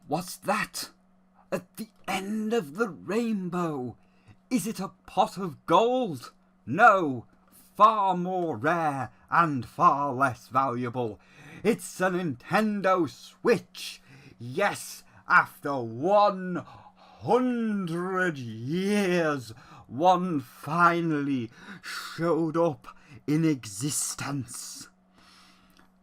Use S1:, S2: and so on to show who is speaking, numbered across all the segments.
S1: What's that? At the end of the rainbow? Is it a pot of gold? No, far more rare and far less valuable. It's a Nintendo Switch. Yes, after 100 years, one finally showed up in existence.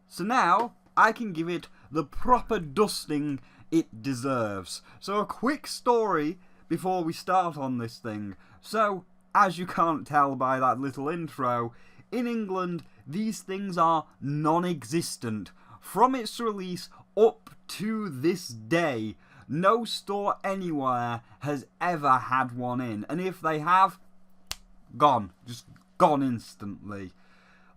S1: So now I can give it the proper dusting it deserves. So a quick story before we start on this thing. So, as you can't tell by that little intro, in England these things are non-existent. From its release up to this day, no store anywhere has ever had one in. And if they have, gone. Just gone instantly.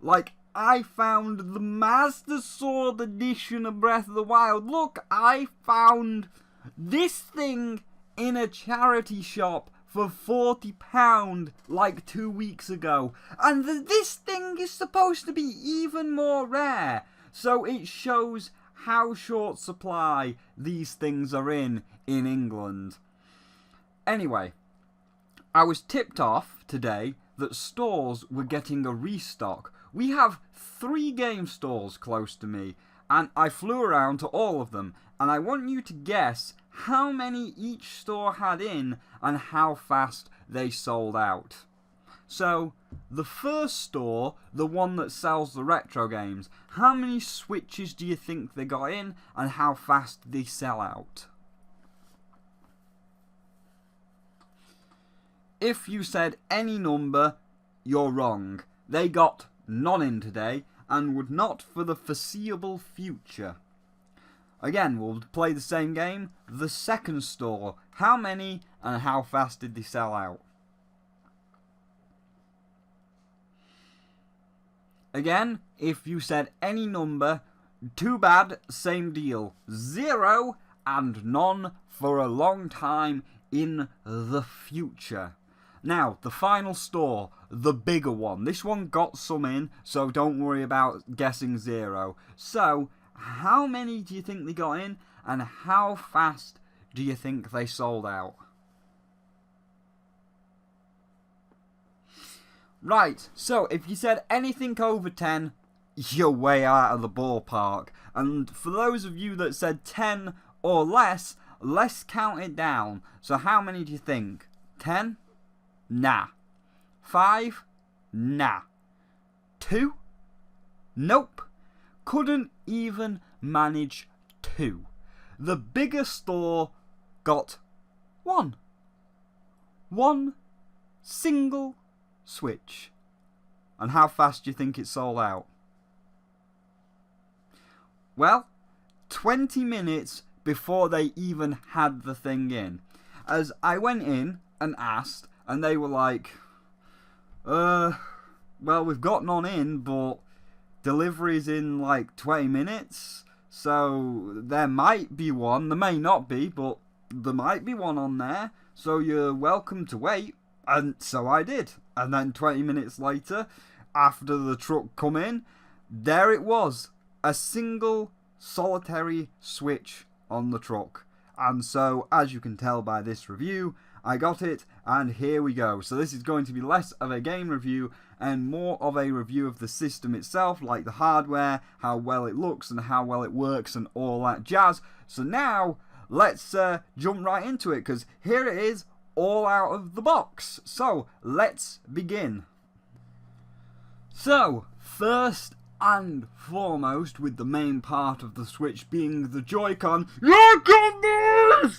S1: Like, I found the Master Sword edition of Breath of the Wild. Look, I found this thing in a charity shop for £40 like 2 weeks ago. And this thing is supposed to be even more rare. So it shows how short supply these things are in England. Anyway, I was tipped off today that stores were getting a restock. We have 3 game stores close to me, and I flew around to all of them, and I want you to guess how many each store had in and how fast they sold out. So, the first store, the one that sells the retro games, how many Switches do you think they got in and how fast did they sell out? If you said any number, you're wrong. They got none in today and would not for the foreseeable future. Again, we'll play the same game. The second store, how many and how fast did they sell out? Again, if you said any number, too bad, same deal. 0 and none for a long time in the future. Now, the final store, the bigger one. This one got some in, so don't worry about guessing 0. So, how many do you think they got in, and how fast do you think they sold out? Right, so if you said anything over 10, you're way out of the ballpark. And for those of you that said 10 or less, let's count it down. So how many do you think? 10? Nah. 5? Nah. 2? Nope. Couldn't even manage 2. The bigger store got 1. 1 single Switch. And how fast do you think it sold out? Well, 20 minutes before they even had the thing in. As I went in and asked, and they were like, well, we've got none in, but delivery's in like 20 minutes, so there might be one. There may not be, but there might be one on there, so you're welcome to wait. And so I did. And then 20 minutes later, after the truck come in, there it was. A single solitary Switch on the truck. And so, as you can tell by this review, I got it, and here we go. So this is going to be less of a game review and more of a review of the system itself, like the hardware, how well it looks and how well it works and all that jazz. So now, let's jump right into it, because here it is, all out of the box. So, let's begin. So, first and foremost, with the main part of the Switch being the joycon. Joy-Con!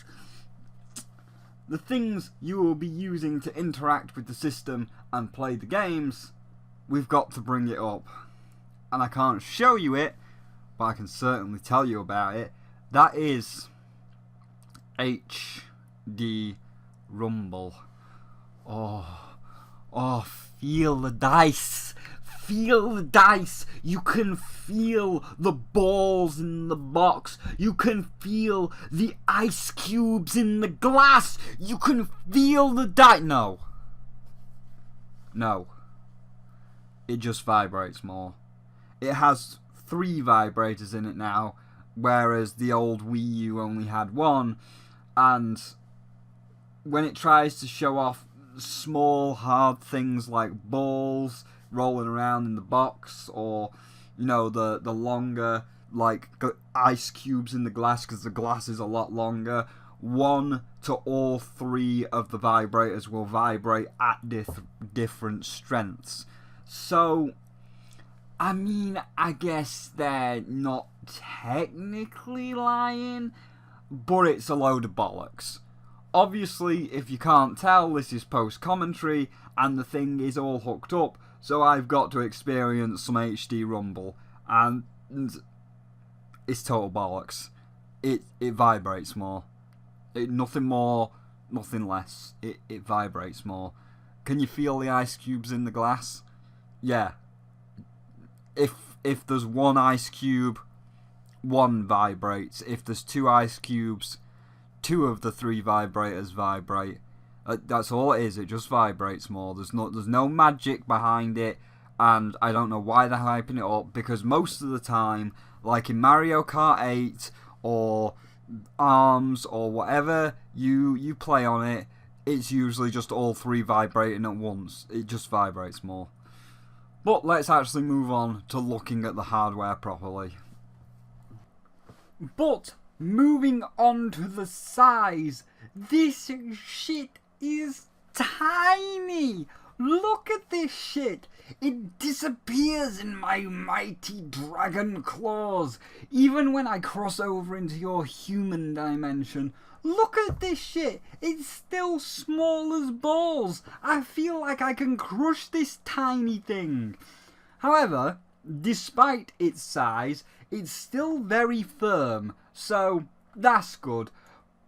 S1: The things you will be using to interact with the system and play the games, we've got to bring it up. And I can't show you it, but I can certainly tell you about it. That is HD Rumble. Oh, feel the dice. Feel the dice. You can feel the balls in the box. You can feel the ice cubes in the glass. You can feel the dice. No. It just vibrates more. It has 3 vibrators in it now. whereas the old Wii U only had one. And when it tries to show off small, hard things like balls rolling around in the box, or, you know, the longer, like, ice cubes in the glass, because the glass is a lot longer, one to all three of the vibrators will vibrate at different strengths. So, I mean, I guess they're not technically lying, but it's a load of bollocks. Obviously, if you can't tell, this is post-commentary, and the thing is all hooked up, so I've got to experience some HD rumble, and it's total bollocks. It vibrates more. Nothing more, nothing less. It vibrates more. Can you feel the ice cubes in the glass? Yeah. If there's one ice cube, one vibrates. If there's two ice cubes, two of the three vibrators vibrate. That's all it is. It just vibrates more. There's no magic behind it, and I don't know why they're hyping it up, because most of the time, like in Mario Kart 8 or ARMS or whatever you play on it, it's usually just all three vibrating at once. It just vibrates more. But let's actually move on to looking at the hardware properly. But moving on to the size, this shit is tiny. Look at this shit. It disappears in my mighty dragon claws. Even when I cross over into your human dimension. Look at this shit. It's still small as balls. I feel like I can crush this tiny thing. However, despite its size, it's still very firm. So, that's good.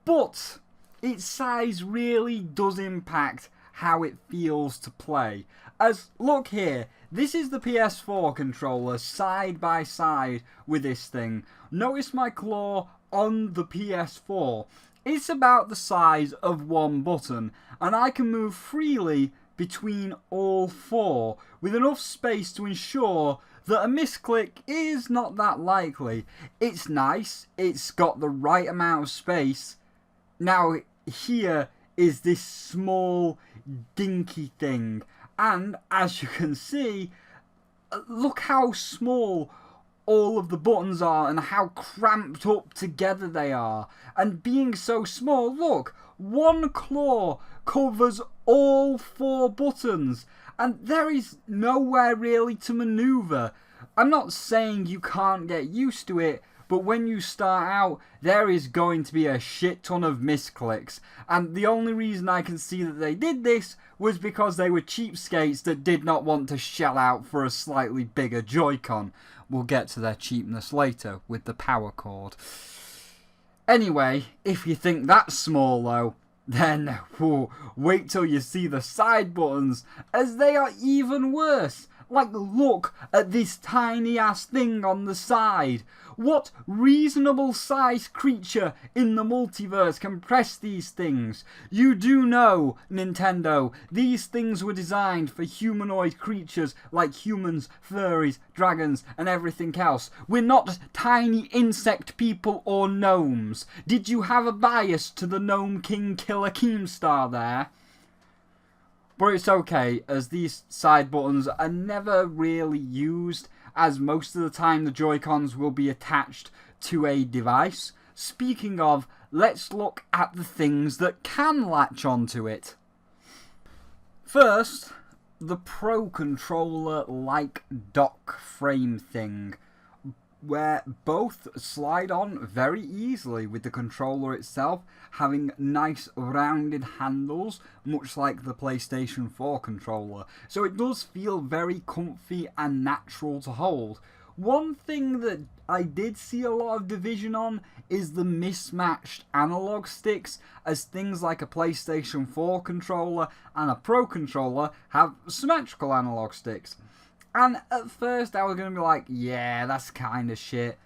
S1: But its size really does impact how it feels to play. As, look here, this is the PS4 controller side by side with this thing. Notice my claw on the PS4. It's about the size of one button, and I can move freely between all four, with enough space to ensure that a misclick is not that likely. It's nice, it's got the right amount of space. Now, here is this small, dinky thing, and as you can see, look how small all of the buttons are and how cramped up together they are. And being so small, look, one claw covers all four buttons, and there is nowhere really to maneuver. I'm not saying you can't get used to it, but when you start out, there is going to be a shit ton of misclicks. And the only reason I can see that they did this was because they were cheapskates that did not want to shell out for a slightly bigger Joy-Con. We'll get to their cheapness later with the power cord. Anyway, if you think that's small though, then wait till you see the side buttons, as they are even worse. Like, look at this tiny ass thing on the side. What reasonable sized creature in the multiverse can press these things? You do know, Nintendo, these things were designed for humanoid creatures like humans, furries, dragons, and everything else. We're not tiny insect people or gnomes. Did you have a bias to the Gnome King Killer Keemstar there? But it's okay, as these side buttons are never really used, as most of the time the Joy-Cons will be attached to a device. Speaking of, let's look at the things that can latch onto it. First, the Pro Controller-like dock frame thing, where both slide on very easily, with the controller itself having nice rounded handles, much like the PlayStation 4 controller. So it does feel very comfy and natural to hold. One thing that I did see a lot of division on is the mismatched analog sticks, as things like a PlayStation 4 controller and a Pro controller have symmetrical analog sticks. And at first I was going to be like, yeah, that's kind of shit.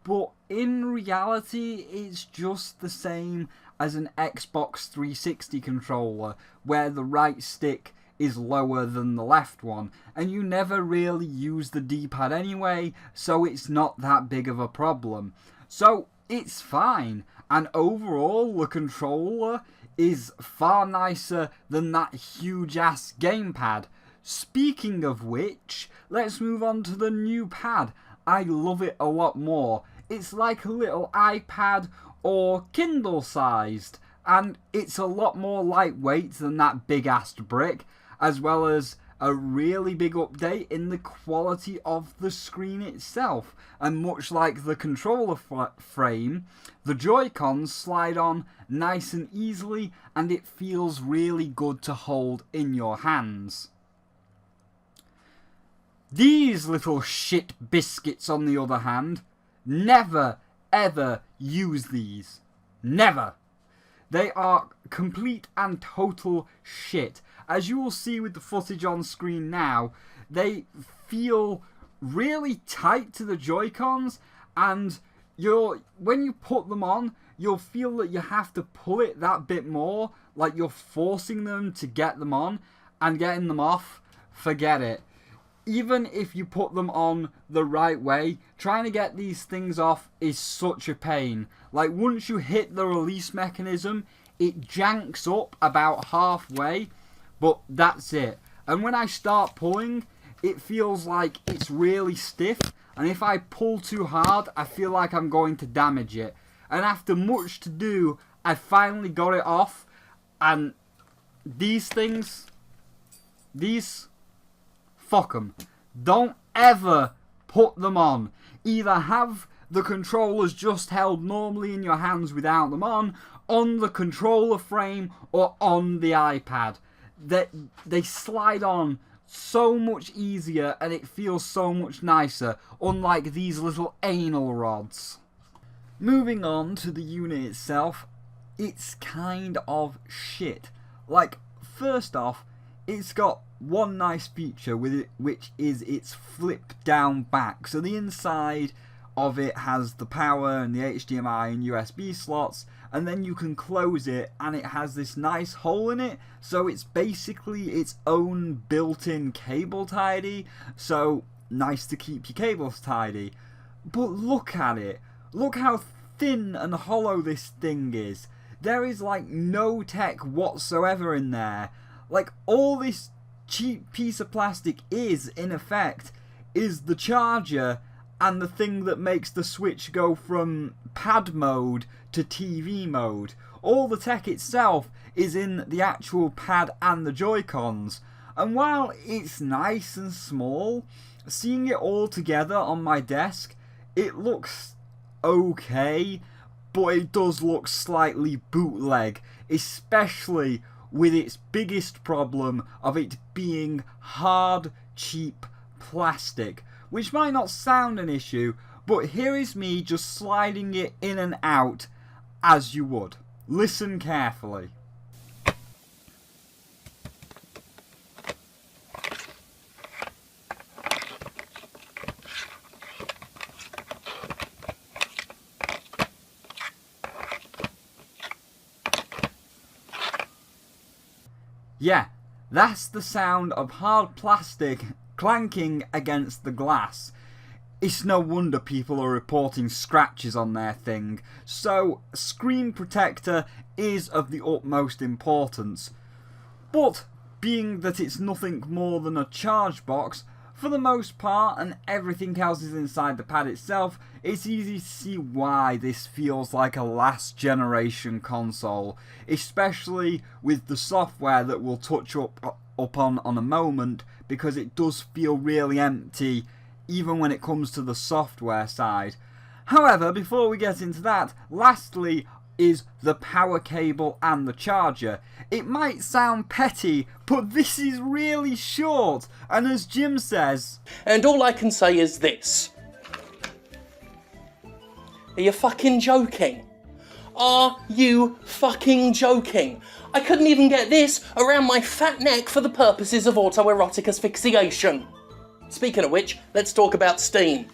S1: But in reality, it's just the same as an Xbox 360 controller, where the right stick is lower than the left one. And you never really use the D-pad anyway, so it's not that big of a problem. So it's fine, and overall the controller is far nicer than that huge ass gamepad. Speaking of which, let's move on to the new pad. I love it a lot more. It's like a little iPad or Kindle sized, and it's a lot more lightweight than that big ass brick, as well as a really big update in the quality of the screen itself. And much like the controller frame, the joycons slide on nice and easily, and it feels really good to hold in your hands. These little shit biscuits, on the other hand, never ever use these. Never. They are complete and total shit. As you will see with the footage on screen now, they feel really tight to the Joy-Cons, and when you put them on, you'll feel that you have to pull it that bit more, like you're forcing them to get them on, and getting them off, forget it. Even if you put them on the right way, trying to get these things off is such a pain. Like, once you hit the release mechanism, it janks up about halfway, but that's it. And when I start pulling, it feels like it's really stiff, and if I pull too hard, I feel like I'm going to damage it. And after much to do, I finally got it off, and these things, fuck them. Don't ever put them on. Either have the controllers just held normally in your hands without them on the controller frame, or on the iPad. They slide on so much easier, and it feels so much nicer, unlike these little anal rods. Moving on to the unit itself, it's kind of shit. Like, first off, it's got one nice feature with it, which is its flip down back. So the inside of it has the power and the HDMI and USB slots, and then you can close it and it has this nice hole in it, so it's basically its own built-in cable tidy. So nice to keep your cables tidy. But look at it. Look how thin and hollow this thing is. There is like no tech whatsoever in there. Like, all this cheap piece of plastic is, in effect, is the charger and the thing that makes the Switch go from pad mode to TV mode. All the tech itself is in the actual pad and the Joy-Cons. And while it's nice and small, seeing it all together on my desk, it looks okay, but it does look slightly bootleg, especially with its biggest problem of it being hard, cheap plastic, which might not sound an issue, but here is me just sliding it in and out as you would. Listen carefully. Yeah, that's the sound of hard plastic clanking against the glass. It's no wonder people are reporting scratches on their thing, so screen protector is of the utmost importance. But being that it's nothing more than a charge box, for the most part, and everything else is inside the pad itself, it's easy to see why this feels like a last generation console, especially with the software that we'll touch up on a moment, because it does feel really empty even when it comes to the software side. However, before we get into that, lastly is the power cable and the charger. It might sound petty, but this is really short, and as Jim says...
S2: And all I can say is this. Are you fucking joking? Are you fucking joking? I couldn't even get this around my fat neck for the purposes of autoerotic asphyxiation. Speaking of which, let's talk about Steam.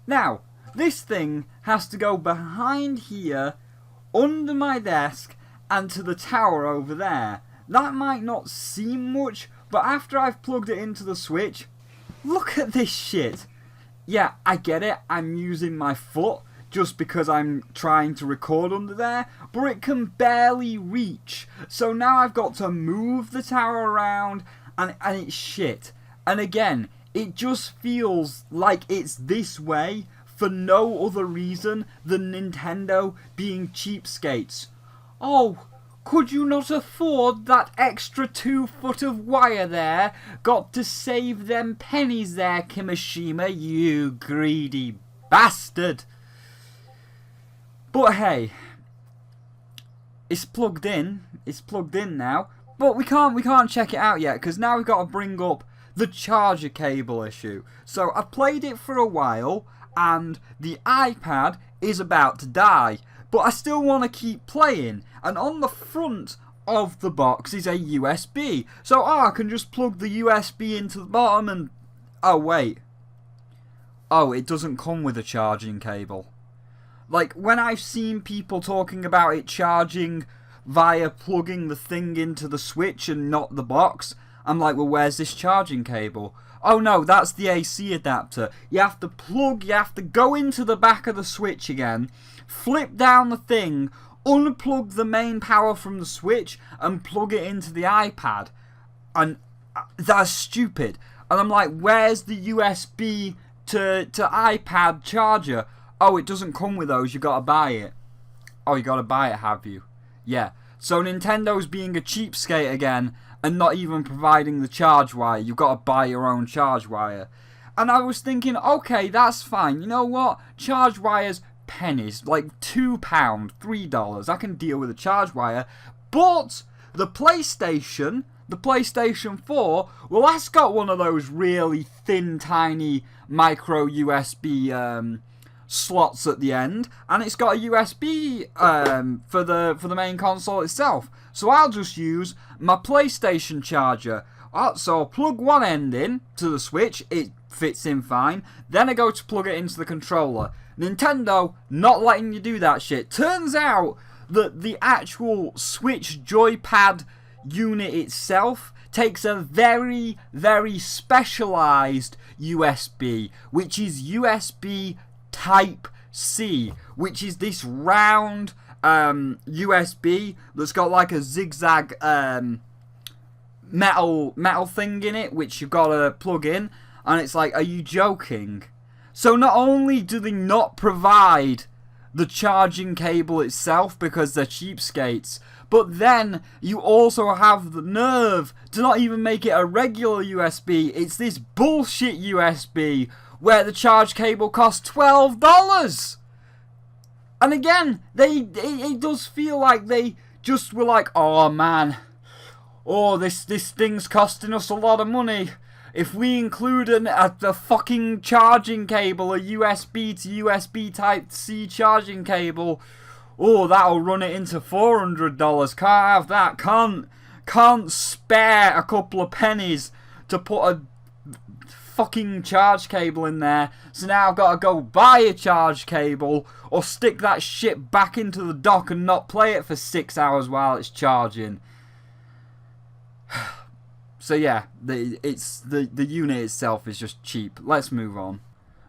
S1: Now, this thing has to go behind here, under my desk, and to the tower over there. That might not seem much, but after I've plugged it into the Switch, look at this shit. Yeah, I get it, I'm using my foot just because I'm trying to record under there, but it can barely reach. So now I've got to move the tower around, and it's shit. And again, it just feels like it's this way for no other reason than Nintendo being cheapskates. Oh, could you not afford that extra 2 foot of wire there? Got to save them pennies there, Kimishima, you greedy bastard. But hey, it's plugged in. It's plugged in now. But we can't check it out yet, because now we've got to bring up the charger cable issue. So I've played it for a while, and the iPad is about to die. But I still want to keep playing. And on the front of the box is a USB. So I can just plug the USB into the bottom and... Oh, wait. Oh, it doesn't come with a charging cable. Like, when I've seen people talking about it charging via plugging the thing into the Switch and not the box, I'm like, well, where's this charging cable? Oh no, that's the AC adapter. You have to go into the back of the Switch again, flip down the thing, unplug the main power from the Switch, and plug it into the iPad. And that's stupid. And I'm like, where's the USB to iPad charger? Oh, it doesn't come with those, you gotta buy it. Oh, you gotta buy it, have you? Yeah. So Nintendo's being a cheapskate again, and not even providing the charge wire. You've got to buy your own charge wire. And I was thinking, okay, that's fine. You know what? Charge wires, pennies. Like £2, $3. I can deal with a charge wire. But the PlayStation 4, well, that's got one of those really thin, tiny micro USB slots at the end, and it's got a USB for the main console itself. So I'll just use my PlayStation charger. So I'll plug one end in to the Switch, it fits in fine. Then I go to plug it into the controller. Nintendo not letting you do that shit. Turns out that the actual Switch joypad unit itself takes a very, very specialized USB, which is USB Type-C, which is this round USB that's got like a zigzag metal thing in it, which you've got to plug in, and it's like, are you joking? So not only do they not provide the charging cable itself because they're cheapskates, but then you also have the nerve to not even make it a regular USB. It's this bullshit USB where the charge cable costs $12. And again, it does feel like they just were like, oh man, this thing's costing us a lot of money. If we include the fucking charging cable, a USB to USB Type-C charging cable, that'll run it into $400. Can't have that. Can't spare a couple of pennies to put a fucking charge cable in there. So now I've got to go buy a charge cable or stick that shit back into the dock and not play it for 6 hours while it's charging. So yeah, the unit itself is just cheap. Let's move on.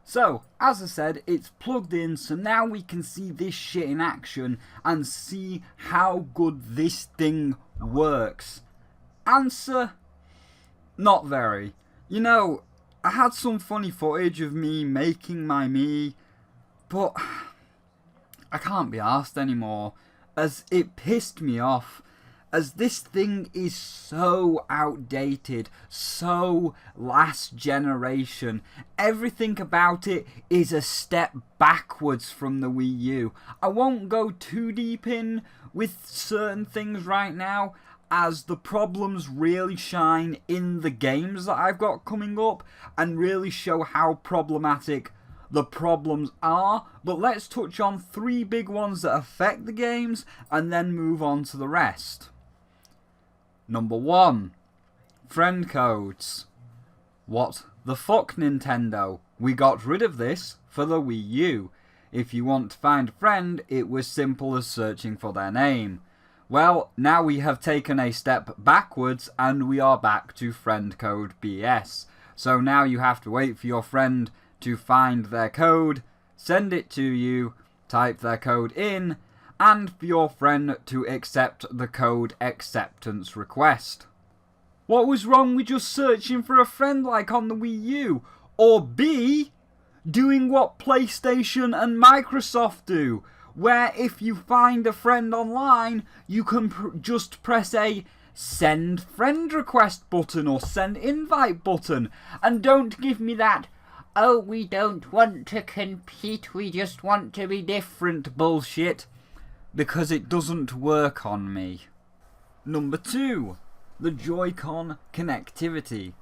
S1: So, as I said, it's plugged in, so now we can see this shit in action and see how good this thing works. Answer, not very. You know, I had some funny footage of me making my Mii, but I can't be arsed anymore, as it pissed me off. As this thing is so outdated, so last generation. Everything about it is a step backwards from the Wii U. I won't go too deep in with certain things right now, as the problems really shine in the games that I've got coming up and really show how problematic the problems are. But let's touch on 3 big ones that affect the games and then move on to the rest. Number 1, friend codes. What the fuck, Nintendo? We got rid of this for the Wii U. If you want to find a friend, it was simple as searching for their name. Well, now we have taken a step backwards and we are back to friend code BS. So now you have to wait for your friend to find their code, send it to you, type their code in, and for your friend to accept the code acceptance request. What was wrong with just searching for a friend like on the Wii U? Or B, doing what PlayStation and Microsoft do, where if you find a friend online, you can just press a send friend request button or send invite button, and don't give me that, oh, we don't want to compete, we just want to be different bullshit, because it doesn't work on me. Number 2, the Joy-Con connectivity.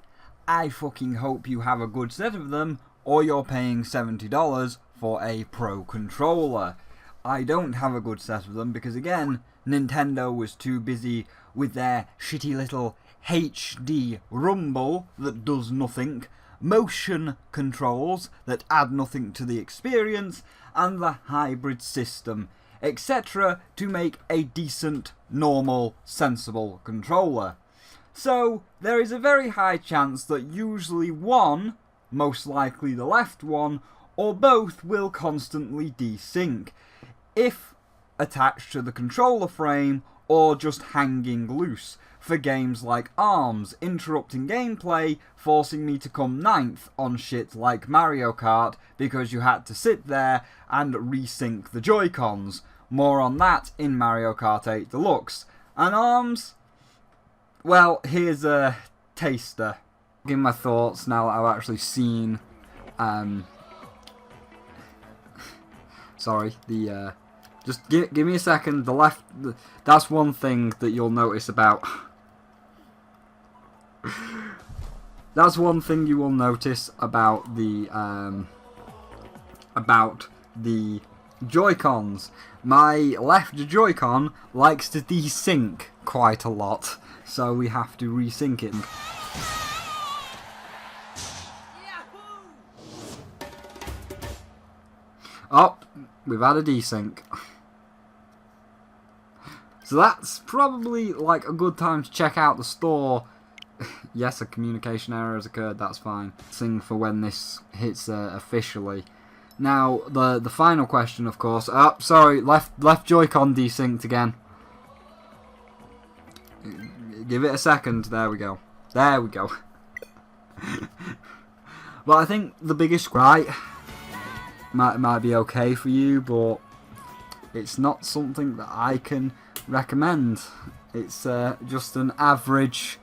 S1: I fucking hope you have a good set of them, or you're paying $70 for a Pro controller. I don't have a good set of them because, again, Nintendo was too busy with their shitty little HD rumble that does nothing, motion controls that add nothing to the experience, and the hybrid system, etc. to make a decent, normal, sensible controller. So, there is a very high chance that usually one, most likely the left one, or both will constantly desync, if attached to the controller frame or just hanging loose, for games like ARMS, interrupting gameplay, forcing me to come 9th on shit like Mario Kart because you had to sit there and resync the Joy-Cons. More on that in Mario Kart 8 Deluxe. And ARMS? Well, here's a taster. Give my thoughts now that I've actually seen, sorry, just give me a second, the left, that's one thing that you'll notice about, that's one thing you will notice about the Joy-Cons. My left Joy-Con likes to desync quite a lot, so we have to resync it. Oh, we've had a desync. So that's probably like a good time to check out the store. Yes, a communication error has occurred, that's fine. Sing for when this hits officially. Now, the final question, of course. Oh, sorry, left Joy-Con desynced again. Give it a second. There we go. There we go. But I think the biggest gripe might be okay for you, but it's not something that I can recommend. It's just an average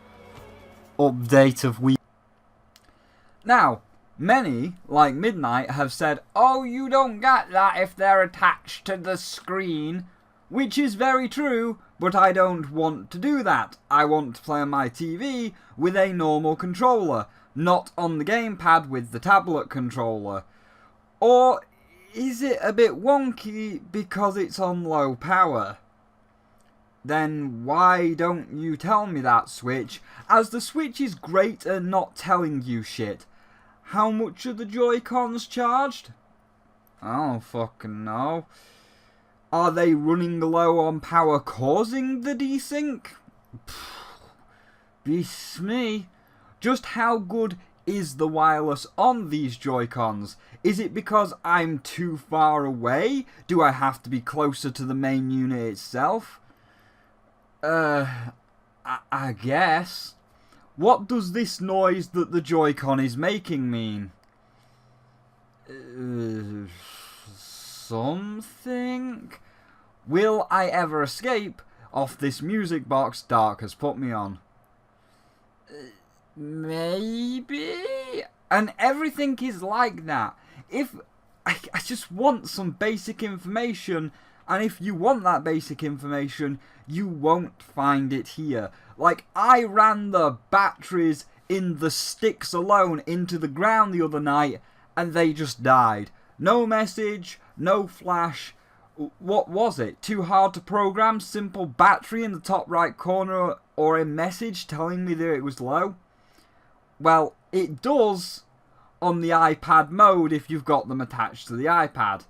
S1: update of Wii. Now, many, like Midnight, have said, oh, you don't get that if they're attached to the screen, which is very true, but I don't want to do that. I want to play on my TV with a normal controller, not on the gamepad with the tablet controller. Or is it a bit wonky because it's on low power? Then why don't you tell me that, Switch, as the Switch is great at not telling you shit. How much are the Joy-Cons charged? I don't fucking know. Are they running low on power causing the desync? Beats me. Just how good is the wireless on these Joy-Cons? Is it because I'm too far away? Do I have to be closer to the main unit itself? I guess. What does this noise that the Joy-Con is making mean? Something? Will I ever escape off this music box Dark has put me on? Maybe? And everything is like that. If I just want some basic information, and if you want that basic information, you won't find it here. Like, I ran the batteries in the sticks alone into the ground the other night, and they just died. No message, no flash. What was it? Too hard to program? Simple battery in the top right corner, or a message telling me that it was low? Well, it does on the iPad mode if you've got them attached to the iPad,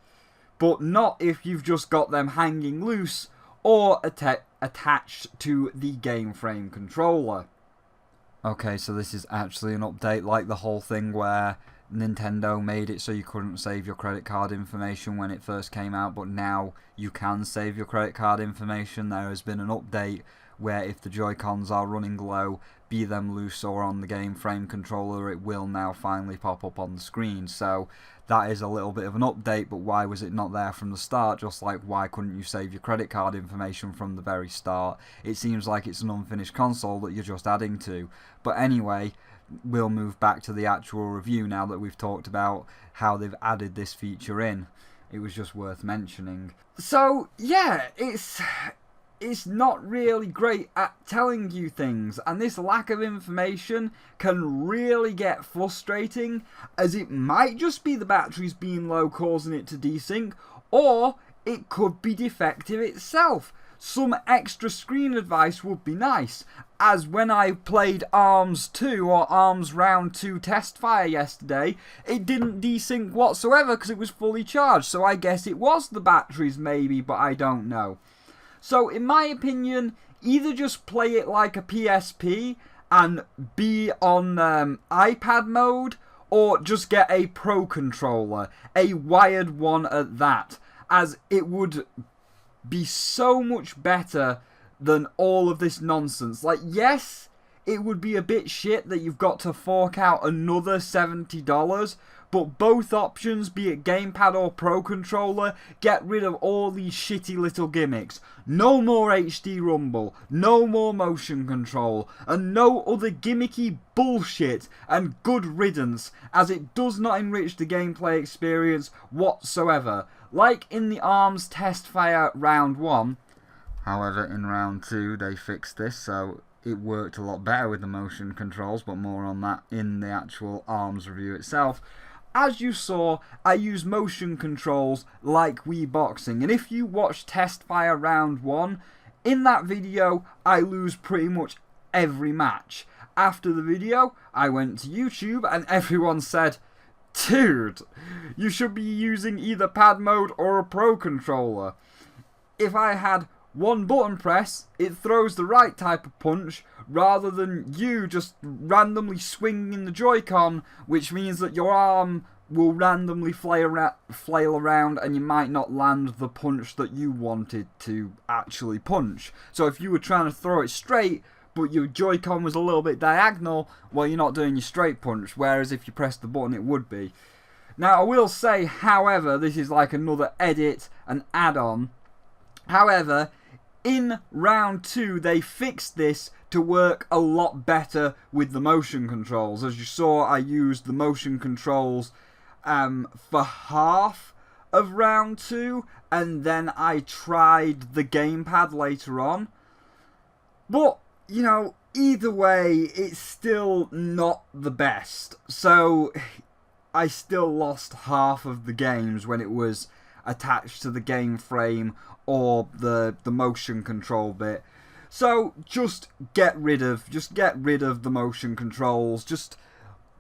S1: but not if you've just got them hanging loose or attached to the game frame controller. Okay, so this is actually an update like the whole thing where Nintendo made it so you couldn't save your credit card information when it first came out, but now you can save your credit card information. There has been an update where if the Joy-Cons are running low, be them loose or on the game frame controller, it will now finally pop up on the screen. So that is a little bit of an update, but why was it not there from the start? Just like, why couldn't you save your credit card information from the very start? It seems like it's an unfinished console that you're just adding to. But anyway, we'll move back to the actual review now that we've talked about how they've added this feature in. It was just worth mentioning. So yeah, it's not really great at telling you things, and this lack of information can really get frustrating, as it might just be the batteries being low causing it to desync, or it could be defective itself. Some extra screen advice would be nice, as when I played ARMS 2 or ARMS Round 2 Test Fire yesterday, it didn't desync whatsoever because it was fully charged, so I guess it was the batteries maybe, but I don't know. So in my opinion, either just play it like a PSP and be on iPad mode, or just get a Pro controller, a wired one at that, as it would be so much better than all of this nonsense. Like, yes, it would be a bit shit that you've got to fork out another $70, but both options, be it gamepad or Pro controller, get rid of all these shitty little gimmicks. No more HD rumble, no more motion control, and no other gimmicky bullshit, and good riddance, as it does not enrich the gameplay experience whatsoever. Like in the ARMS Test Fire Round 1, however in Round 2 they fixed this, so it worked a lot better with the motion controls, but more on that in the actual ARMS review itself. As you saw, I use motion controls like Wii Boxing, and if you watch Test Fire Round 1, in that video I lose pretty much every match. After the video, I went to YouTube and everyone said, "Dude, you should be using either pad mode or a Pro controller." If I had one button press, it throws the right type of punch, rather than you just randomly swinging the Joy-Con, which means that your arm will randomly flail around and you might not land the punch that you wanted to actually punch. So if you were trying to throw it straight, but your Joy-Con was a little bit diagonal, well, you're not doing your straight punch, whereas if you press the button it would be. Now I will say, however, this is like another edit, an add-on. However, in Round 2 they fixed this to work a lot better with the motion controls. As you saw, I used the motion controls for half of Round 2, and then I tried the gamepad later on. But, you know, either way, it's still not the best. So I still lost half of the games when it was attached to the game frame or the motion control bit. So just get rid of the motion controls. Just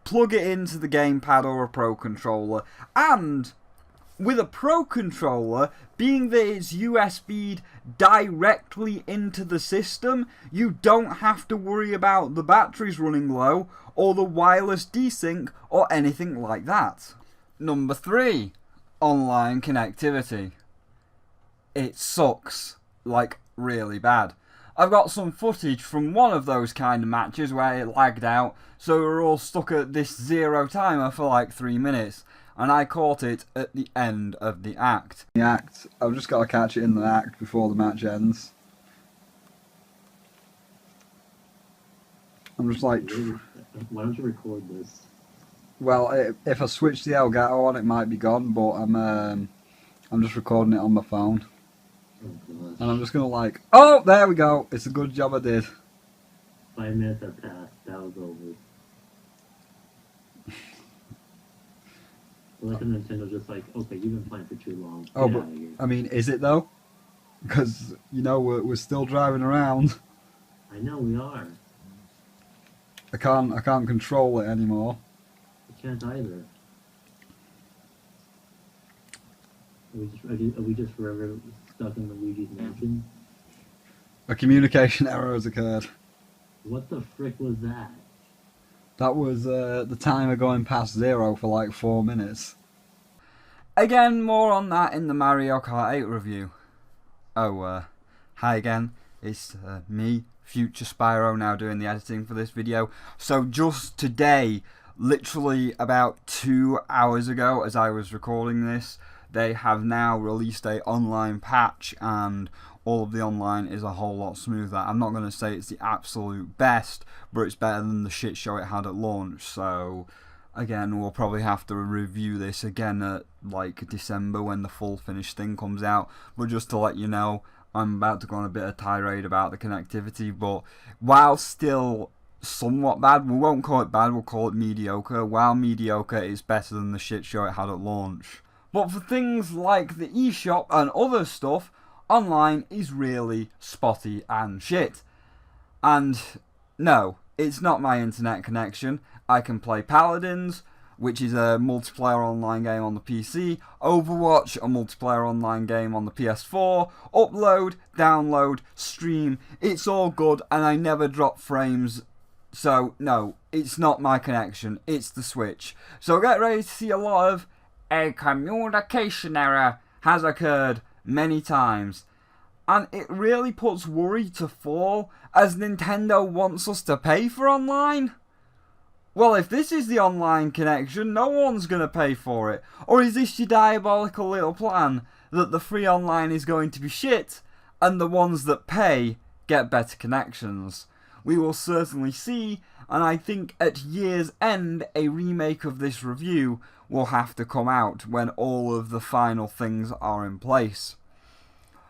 S1: plug it into the gamepad or a Pro controller. And with a Pro controller, being that it's USB'd directly into the system, you don't have to worry about the batteries running low or the wireless desync or anything like that. Number 3, online connectivity. It sucks, like really bad. I've got some footage from one of those kind of matches where it lagged out, so we're all stuck at this 0 timer for like 3 minutes, and I caught it at the end of the act. I've just got to catch it in the act before the match ends. I'm just like...
S3: Why don't you record this?
S1: Well, if I switch the Elgato on, it might be gone, but I'm just recording it on my phone.
S3: Oh,
S1: and I'm just gonna like, oh, there we go. It's a good job I did.
S3: 5 minutes have passed. That was over. Like a Nintendo, just like, okay, you've been playing for too long.
S1: Oh, but I mean, is it though? Because you know we're still driving around.
S3: I know we are.
S1: I can't control it anymore.
S3: I can't either. Are we just forever stuck in the Luigi's Mansion?
S1: A communication error has occurred.
S3: What the frick was that?
S1: That was the timer going past 0 for like 4 minutes. Again, more on that in the Mario Kart 8 review. Oh, hi again. It's me, future Spyro, now doing the editing for this video. So just today, literally about 2 hours ago as I was recording this, they have now released a online patch and all of the online is a whole lot smoother. I'm not going to say it's the absolute best, but it's better than the shit show it had at launch. So again, we'll probably have to review this again at like December when the full finished thing comes out. But just to let you know, I'm about to go on a bit of tirade about the connectivity, but while still somewhat bad, we won't call it bad, we'll call it mediocre. While mediocre, it's better than the shit show it had at launch. But for things like the eShop and other stuff, online is really spotty and shit. And no, it's not my internet connection. I can play Paladins, which is a multiplayer online game on the PC, Overwatch, a multiplayer online game on the PS4, upload, download, stream, it's all good and I never drop frames. So no, it's not my connection, it's the Switch. So get ready to see a lot of a communication error has occurred many times. And it really puts worry to fall as Nintendo wants us to pay for online. Well, if this is the online connection, no one's going to pay for it. Or is this your diabolical little plan that the free online is going to be shit and the ones that pay get better connections? We will certainly see, and I think at year's end a remake of this review will have to come out when all of the final things are in place.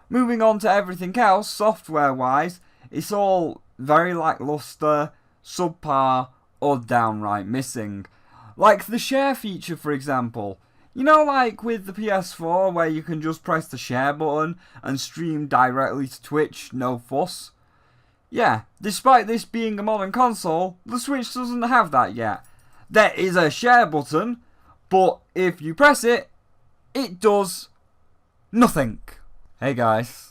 S1: Moving on to everything else, software-wise, it's all very lackluster, subpar, or downright missing. Like the share feature, for example. You know, like with the PS4 where you can just press the share button and stream directly to Twitch, no fuss? Yeah, despite this being a modern console, the Switch doesn't have that yet. There is a share button, but if you press it, it does nothing. Hey guys,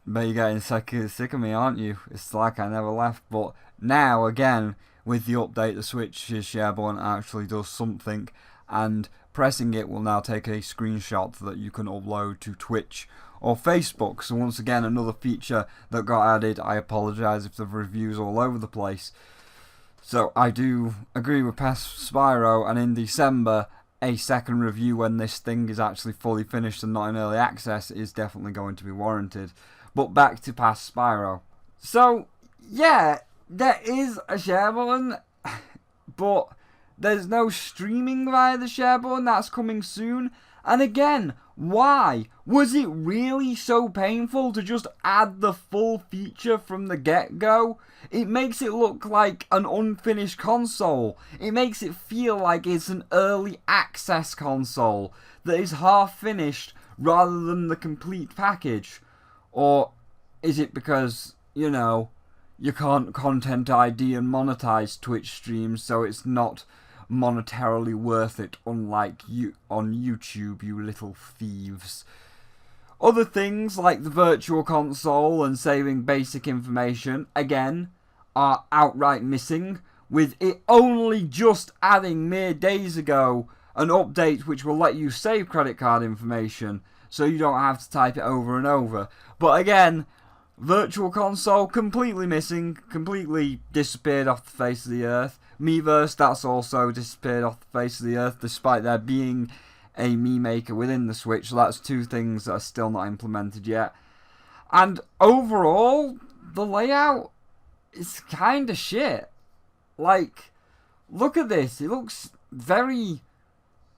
S1: bet you're getting sick of me, aren't you? It's like I never left, but now again, with the update, the Switch's share button actually does something, and pressing it will now take a screenshot that you can upload to Twitch or Facebook. So once again, another feature that got added. I apologise if the review's all over the place. So I do agree with past Spyro, and in December, a second review when this thing is actually fully finished and not in early access is definitely going to be warranted. But back to past Spyro. So, yeah, there is a share button, but there's no streaming via the share button. That's coming soon. And again, why? Was it really so painful to just add the full feature from the get-go? It makes it look like an unfinished console. It makes it feel like it's an early access console that is half finished rather than the complete package. Or is it because, you know, you can't content ID and monetize Twitch streams, so it's not monetarily worth it, unlike you on YouTube, you little thieves. Other things like the virtual console and saving basic information, again, are outright missing, with it only just adding mere days ago an update which will let you save credit card information, so you don't have to type it over and over. But again, Virtual Console completely missing, completely disappeared off the face of the earth. Miiverse, that's also disappeared off the face of the earth, despite there being a Mii Maker within the Switch. So that's two things that are still not implemented yet. And overall, the layout is kind of shit. Like, look at this. It looks very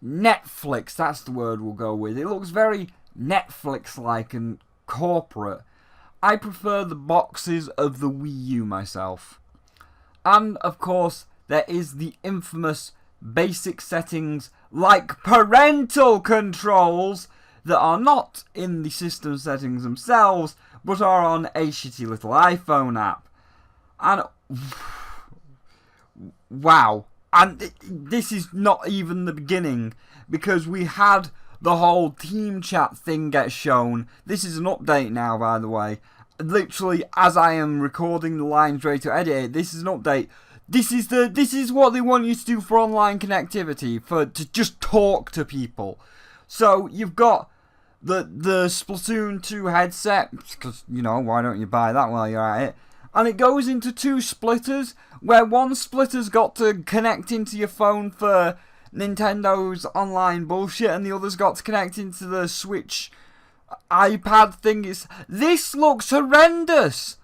S1: Netflix, that's the word we'll go with. It looks very Netflix-like and corporate. I prefer the boxes of the Wii U myself. And, of course, there is the infamous basic settings like parental controls that are not in the system settings themselves, but are on a shitty little iPhone app. And, wow. And this is not even the beginning, because we had the whole team chat thing get shown. This is an update now, by the way. Literally, as I am recording the lines ready to edit it, this is an update. This is what they want you to do for online connectivity, to just talk to people. So you've got the Splatoon 2 headset, because, you know, why don't you buy that while you're at it? And it goes into 2 splitters, where one splitter's got to connect into your phone for Nintendo's online bullshit, and the other's got to connect into the Switch iPad thing. This looks horrendous!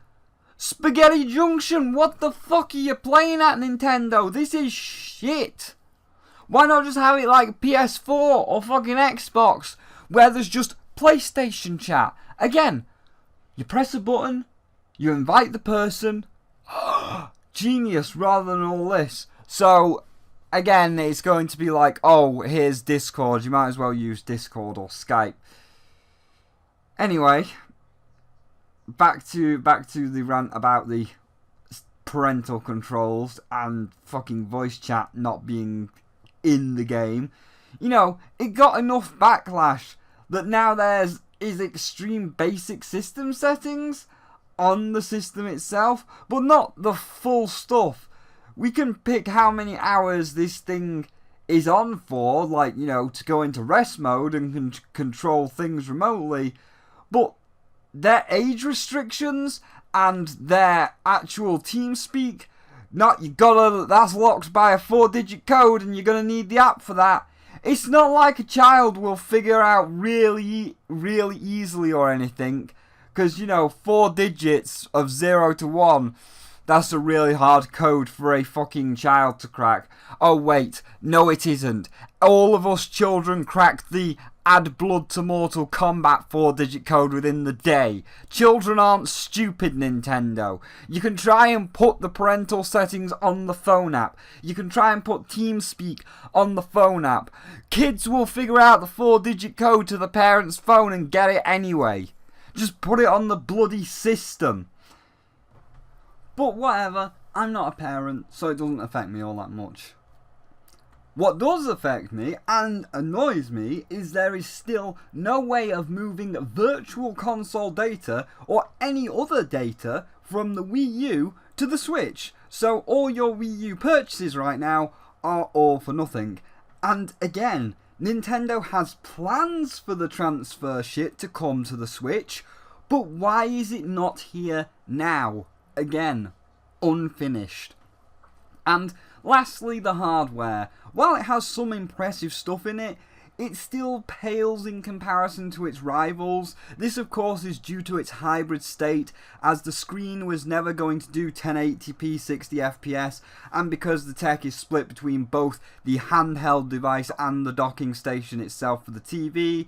S1: Spaghetti Junction, what the fuck are you playing at, Nintendo? This is shit! Why not just have it like PS4 or fucking Xbox, where there's just PlayStation chat? Again, you press a button, you invite the person. Genius, rather than all this. So, again, it's going to be like, oh, here's Discord. You might as well use Discord or Skype. Anyway, back to the rant about the parental controls and fucking voice chat not being in the game. You know, it got enough backlash that now there's extreme basic system settings on the system itself, but not the full stuff. We can pick how many hours this thing is on for, like, you know, to go into rest mode and control things remotely, but their age restrictions and their actual team speak, that's locked by a 4-digit code and you're gonna need the app for that. It's not like a child will figure out really, really easily or anything. Because, you know, 4 digits of 0 to 1, that's a really hard code for a fucking child to crack. Oh wait, no it isn't. All of us children cracked the add blood to Mortal Kombat 4-digit code within the day. Children aren't stupid, Nintendo. You can try and put the parental settings on the phone app. You can try and put TeamSpeak on the phone app. Kids will figure out the 4-digit code to the parent's phone and get it anyway. Just put it on the bloody system. But whatever, I'm not a parent, so it doesn't affect me all that much. What does affect me, and annoys me, is there is still no way of moving virtual console data or any other data from the Wii U to the Switch. So all your Wii U purchases right now are all for nothing. And again, Nintendo has plans for the transfer shit to come to the Switch, but why is it not here now? Again, unfinished. And lastly, the hardware. While it has some impressive stuff in it, it still pales in comparison to its rivals. This of course is due to its hybrid state, as the screen was never going to do 1080p 60 FPS, and because the tech is split between both the handheld device and the docking station itself for the TV.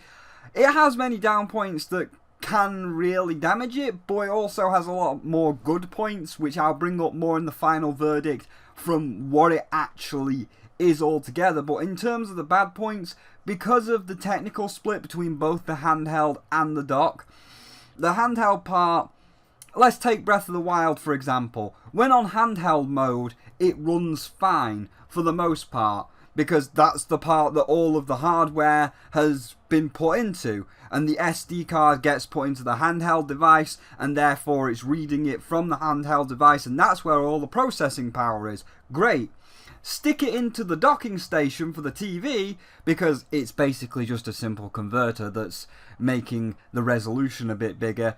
S1: It has many down points that can really damage it, but it also has a lot more good points, which I'll bring up more in the final verdict from what it actually is altogether. But in terms of the bad points, because of the technical split between both the handheld and the dock, the handheld part, let's take Breath of the Wild for example. When on handheld mode, it runs fine for the most part, because that's the part that all of the hardware has been put into, and the SD card gets put into the handheld device, and therefore it's reading it from the handheld device, and that's where all the processing power is. Great. Stick it into the docking station for the TV, because it's basically just a simple converter that's making the resolution a bit bigger,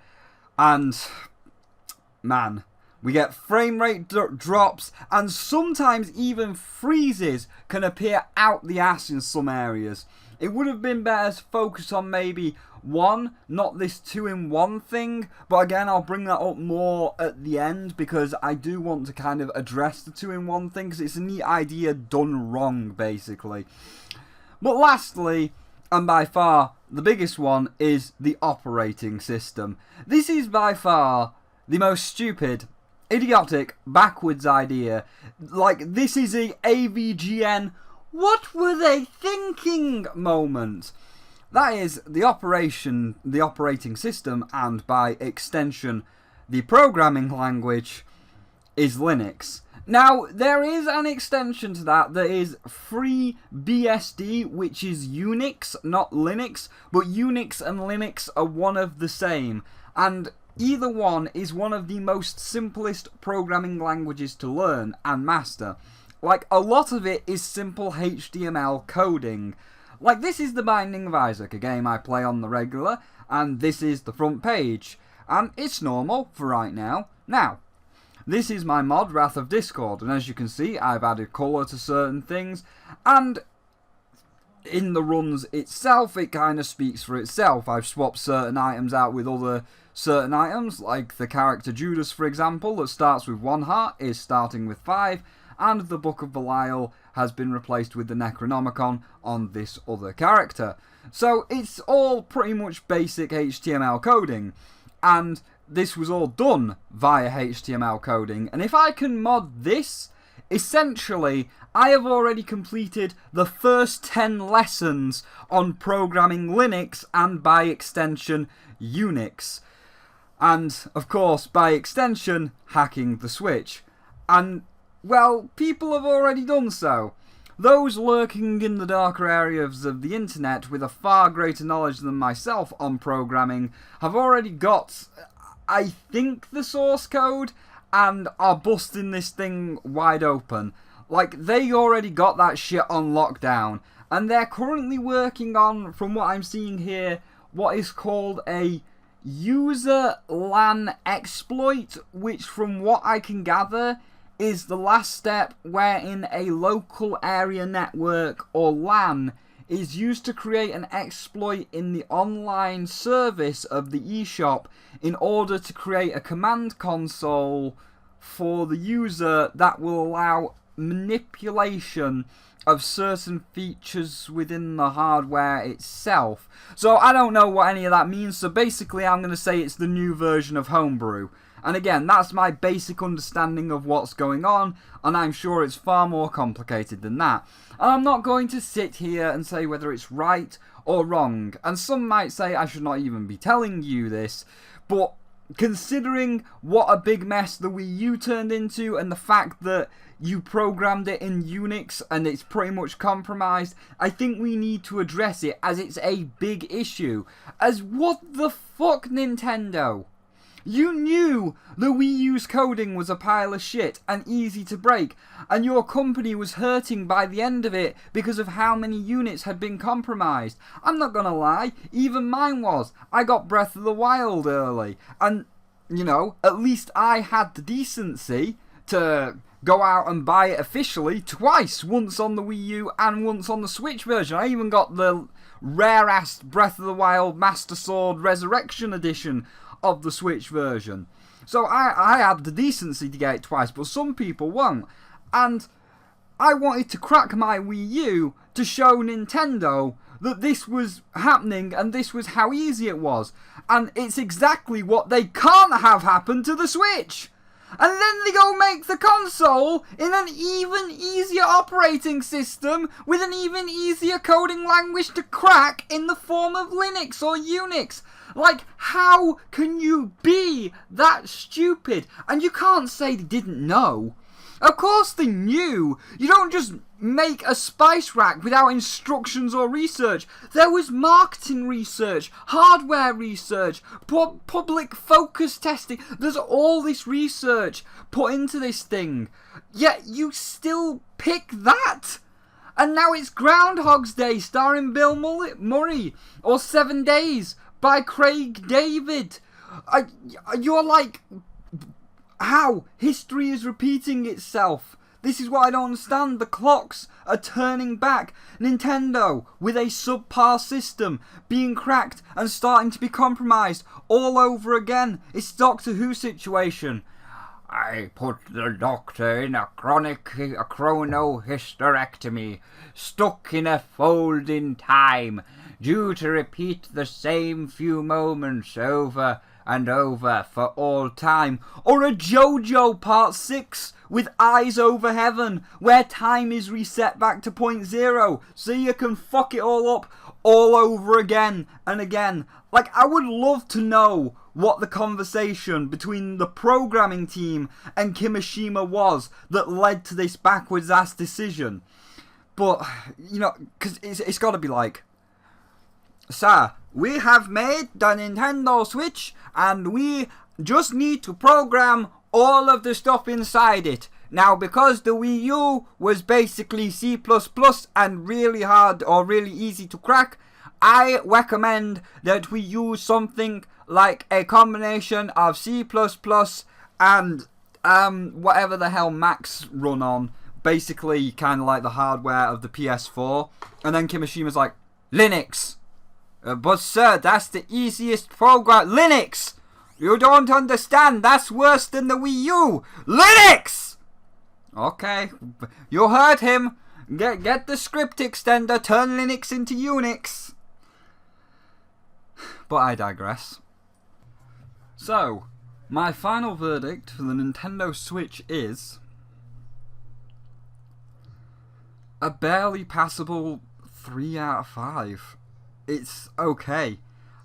S1: and man, we get frame rate drops, and sometimes even freezes can appear out the ass in some areas. It would have been better to focus on maybe one, not this 2-in-1 thing, but again I'll bring that up more at the end, because I do want to kind of address the 2-in-1 thing, because it's a neat idea done wrong basically. But lastly, and by far the biggest one, is the operating system. This is by far the most stupid, idiotic, backwards idea. Like, this is a AVGN what were they thinking moment. That is the operating system, and by extension the programming language, is Linux. Now, there is an extension to that is FreeBSD, which is Unix, not Linux, but Unix and Linux are one of the same. And either one is one of the most simplest programming languages to learn and master. Like, a lot of it is simple HTML coding. Like, this is The Binding of Isaac, a game I play on the regular, and this is the front page. And it's normal for right now. Now, this is my mod, Wrath of Discord, and as you can see, I've added colour to certain things, and in the runs itself, it kind of speaks for itself. I've swapped certain items out with other certain items, like the character Judas, for example, that starts with 1 heart, is starting with 5, and the Book of Belial has been replaced with the Necronomicon on this other character. So it's all pretty much basic HTML coding, and this was all done via HTML coding, and if I can mod this, essentially, I have already completed the first 10 lessons on programming Linux and, by extension, Unix. And, of course, by extension, hacking the Switch. And, well, people have already done so. Those lurking in the darker areas of the internet with a far greater knowledge than myself on programming have already got, I think, the source code and are busting this thing wide open. Like, they already got that shit on lockdown, and they're currently working on, from what I'm seeing here, what is called a user LAN exploit, which from what I can gather is the last step wherein a local area network or LAN is used to create an exploit in the online service of the eShop in order to create a command console for the user that will allow manipulation of certain features within the hardware itself. So I don't know what any of that means, so basically I'm going to say it's the new version of Homebrew. And again, that's my basic understanding of what's going on, and I'm sure it's far more complicated than that. And I'm not going to sit here and say whether it's right or wrong, and some might say I should not even be telling you this, but considering what a big mess the Wii U turned into, and the fact that you programmed it in Unix and it's pretty much compromised, I think we need to address it as it's a big issue. As what the fuck, Nintendo? You knew the Wii U's coding was a pile of shit and easy to break, and your company was hurting by the end of it because of how many units had been compromised. I'm not gonna lie, even mine was. I got Breath of the Wild early, and, you know, at least I had the decency to go out and buy it officially twice, once on the Wii U and once on the Switch version. I even got the rare-ass Breath of the Wild Master Sword Resurrection Edition of the Switch version. So I had the decency to get it twice, but some people won't. And I wanted to crack my Wii U to show Nintendo that this was happening and this was how easy it was. And it's exactly what they can't have happen to the Switch. And then they go make the console in an even easier operating system with an even easier coding language to crack in the form of Linux or Unix. Like, how can you be that stupid? And you can't say they didn't know. Of course they knew. You don't just make a spice rack without instructions or research. There was marketing research, hardware research, public focus testing. There's all this research put into this thing. Yet you still pick that. And now it's Groundhog's Day starring Bill Murray. Or 7 Days by Craig David. You're like, how? History is repeating itself. This is what I don't understand. The clocks are turning back. Nintendo, with a subpar system, being cracked and starting to be compromised all over again. It's Doctor Who situation. I put the doctor in a chronohysterectomy, stuck in a fold in time, due to repeat the same few moments over and over for all time. Or a JoJo Part 6 with Eyes Over Heaven, where time is reset back to 0, so you can fuck it all up all over again and again. Like, I would love to know what the conversation between the programming team and Kimishima was that led to this backwards ass decision. But, you know, because it's got to be like, sir, we have made the Nintendo Switch and we just need to program all of the stuff inside it. Now, because the Wii U was basically C++ and really hard or really easy to crack, I recommend that we use something like a combination of C++ and whatever the hell Macs run on. Basically, kind of like the hardware of the PS4. And then Kimishima's like, Linux. But sir, that's the easiest program. Linux! You don't understand. That's worse than the Wii U. Linux! Okay, you heard him. Get the script extender, turn Linux into Unix. But I digress. So, my final verdict for the Nintendo Switch is a barely passable 3 out of 5. It's okay.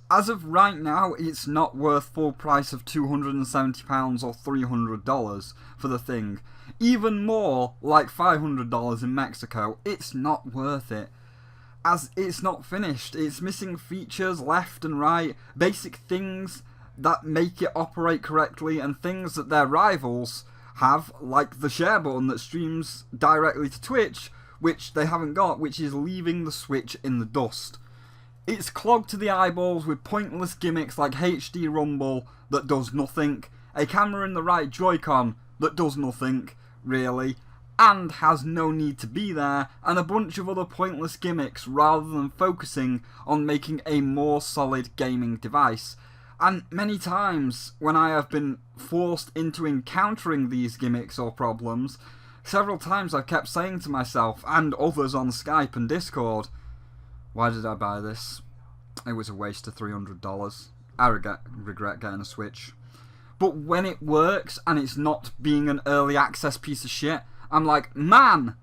S1: As of right now, it's not worth full price of £270 or $300 for the thing. Even more, like $500 in Mexico, it's not worth it. As it's not finished, it's missing features left and right, basic things that make it operate correctly, and things that their rivals have, like the share button that streams directly to Twitch, which they haven't got, which is leaving the Switch in the dust. It's clogged to the eyeballs with pointless gimmicks like HD Rumble that does nothing, a camera in the right joycon that does nothing, really, and has no need to be there, and a bunch of other pointless gimmicks rather than focusing on making a more solid gaming device. And many times when I have been forced into encountering these gimmicks or problems, several times I've kept saying to myself and others on Skype and Discord, why did I buy this? It was a waste of $300. I regret getting a Switch. But when it works and it's not being an early access piece of shit, I'm like, man,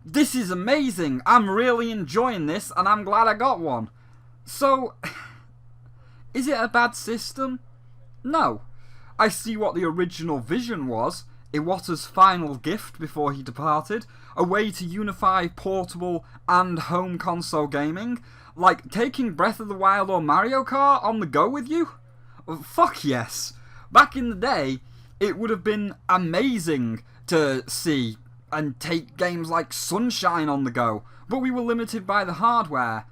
S1: this is amazing. I'm really enjoying this and I'm glad I got one. So, is it a bad system? No. I see what the original vision was. Iwata's final gift before he departed, a way to unify portable and home console gaming, like taking Breath of the Wild or Mario Kart on the go with you? Fuck yes. Back in the day, it would have been amazing to see and take games like Sunshine on the go, but we were limited by the hardware.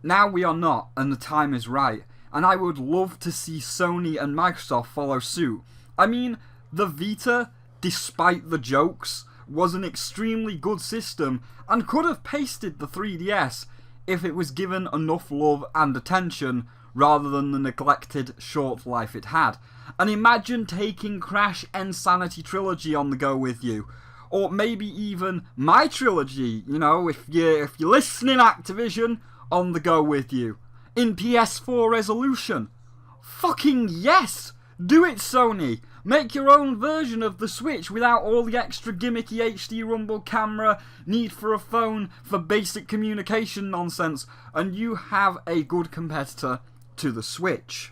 S1: Now we are not, and the time is right, and I would love to see Sony and Microsoft follow suit. I mean, the Vita, despite the jokes, was an extremely good system and could have pasted the 3DS if it was given enough love and attention rather than the neglected short life it had. And imagine taking Crash Insanity Trilogy on the go with you. Or maybe even my trilogy, you know, if you're listening, Activision, on the go with you. In PS4 resolution. Fucking yes! Do it, Sony! Make your own version of the Switch without all the extra gimmicky HD Rumble camera, need for a phone for basic communication nonsense, and you have a good competitor to the Switch.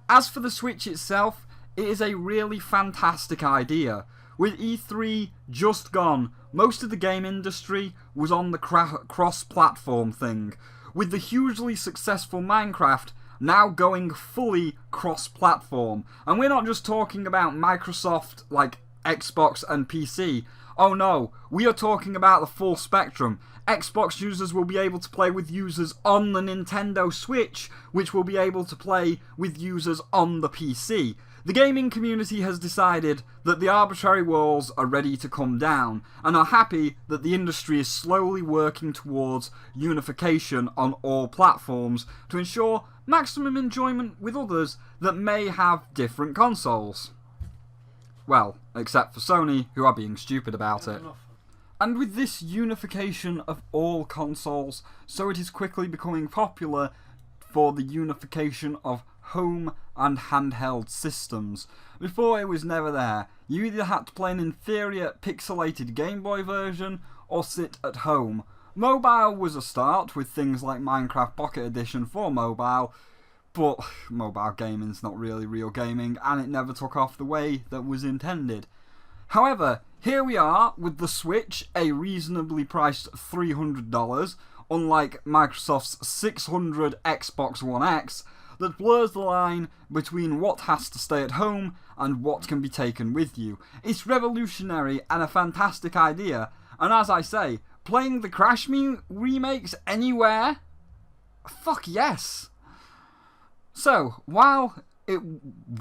S1: As for the Switch itself, it is a really fantastic idea. With E3 just gone, most of the game industry was on the cross-platform thing, with the hugely successful Minecraft now going fully cross-platform. And we're not just talking about Microsoft, like Xbox and PC. Oh no, we are talking about the full spectrum. Xbox users will be able to play with users on the Nintendo Switch, which will be able to play with users on the PC. The gaming community has decided that the arbitrary walls are ready to come down, and are happy that the industry is slowly working towards unification on all platforms to ensure maximum enjoyment with others that may have different consoles. Well, except for Sony, who are being stupid about it. And with this unification of all consoles, so it is quickly becoming popular for the unification of home and handheld systems. Before, it was never there. You either had to play an inferior pixelated Game Boy version or sit at home. Mobile was a start with things like Minecraft Pocket Edition for mobile, but mobile gaming's not really real gaming, and it never took off the way that was intended. However, here we are with the Switch, a reasonably priced $300, unlike Microsoft's $600 Xbox One X. that blurs the line between what has to stay at home and what can be taken with you. It's revolutionary and a fantastic idea, and as I say, playing the Crash remakes anywhere? Fuck yes! So, while it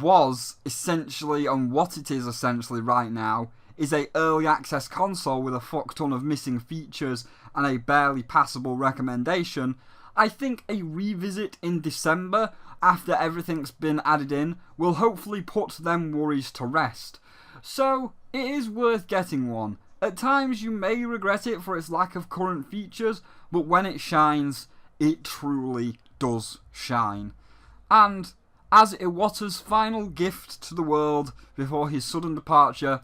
S1: was essentially, and what it is essentially right now, is a early access console with a fuck ton of missing features and a barely passable recommendation, I think a revisit in December, after everything's been added in, will hopefully put them worries to rest. So, it is worth getting one. At times you may regret it for its lack of current features, but when it shines, it truly does shine. And, as Iwata's final gift to the world before his sudden departure,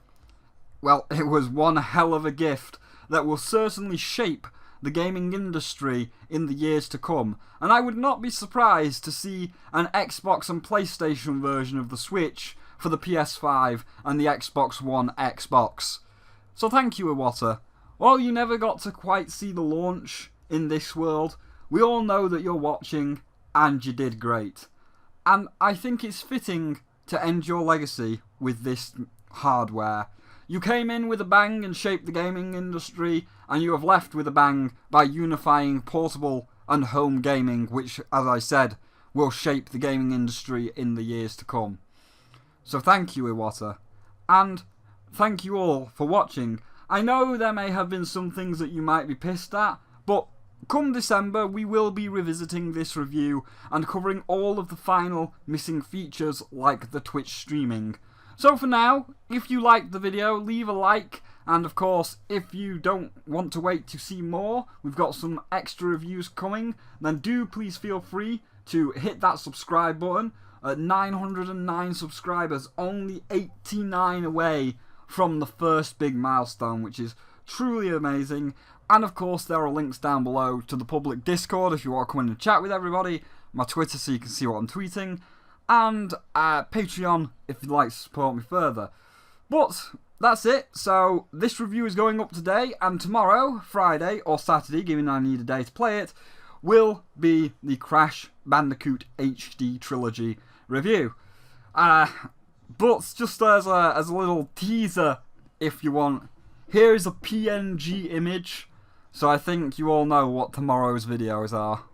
S1: well, it was one hell of a gift that will certainly shape the gaming industry in the years to come, and I would not be surprised to see an Xbox and PlayStation version of the Switch for the PS5 and the Xbox One Xbox. So thank you, Iwata. While you never got to quite see the launch in this world, we all know that you're watching, and you did great. And I think it's fitting to end your legacy with this hardware. You came in with a bang and shaped the gaming industry, and you have left with a bang by unifying portable and home gaming, which, as I said, will shape the gaming industry in the years to come. So thank you, Iwata. And thank you all for watching. I know there may have been some things that you might be pissed at, but come December we will be revisiting this review and covering all of the final missing features like the Twitch streaming. So for now, if you liked the video, leave a like, and of course, if you don't want to wait to see more, we've got some extra reviews coming, then do please feel free to hit that subscribe button. At 909 subscribers, only 89 away from the first big milestone, which is truly amazing. And of course, there are links down below to the public Discord if you want to come in and chat with everybody, my Twitter so you can see what I'm tweeting, and Patreon if you'd like to support me further. But that's it. So this review is going up today, and tomorrow, Friday or Saturday, given I need a day to play it, will be the Crash Bandicoot HD Trilogy review. But just as a little teaser, if you want, here is a PNG image, so I think you all know what tomorrow's videos are.